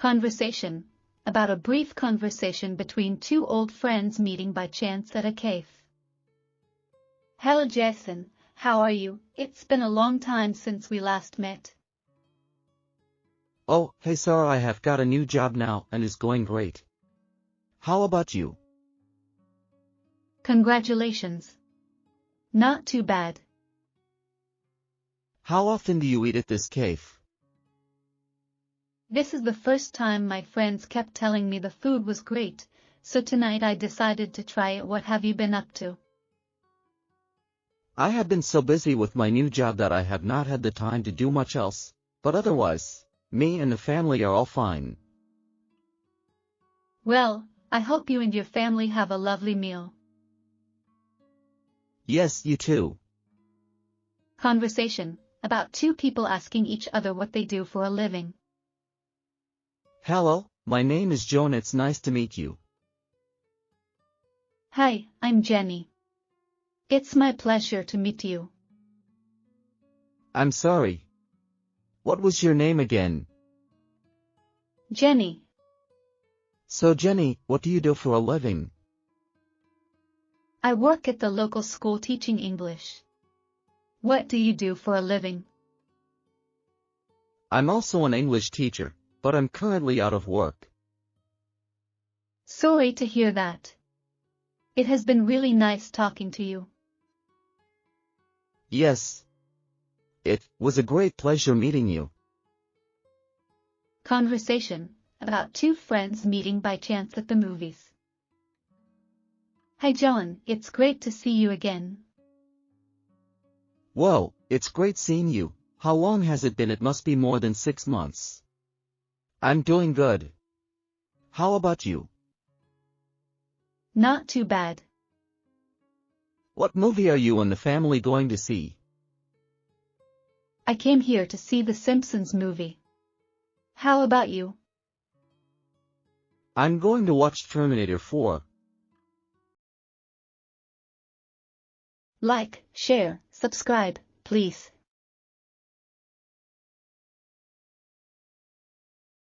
Conversation. About a brief conversation between two old friends meeting by chance at a cave. Hello Jason, how are you? It's been a long time since we last met. Oh, hey Sarah, I have got a new job now and it's going great. How about you? Congratulations. Not too bad. How often do you eat at this cave? This is the first time. My friends kept telling me the food was great, so tonight I decided to try it. What have you been up to? I have been so busy with my new job that I have not had the time to do much else, but otherwise, me and the family are all fine. Well, I hope you and your family have a lovely meal. Yes, you too. Conversation. About two people asking each other what they do for a living. Hello, my name is Joan. It's nice to meet you. Hi, I'm Jenny. It's my pleasure to meet you. I'm sorry. What was your name again? Jenny. So Jenny, what do you do for a living? I work at the local school teaching English. What do you do for a living? I'm also an English teacher, but I'm currently out of work. Sorry to hear that. It has been really nice talking to you. Yes. It was a great pleasure meeting you. Conversation. About two friends meeting by chance at the movies. Hi John, it's great to see you again. Whoa, it's great seeing you. How long has it been? It must be more than 6 months. I'm doing good. How about you? Not too bad. What movie are you and the family going to see? I came here to see the Simpsons movie. How about you? I'm going to watch Terminator 4. Like, share, subscribe, please.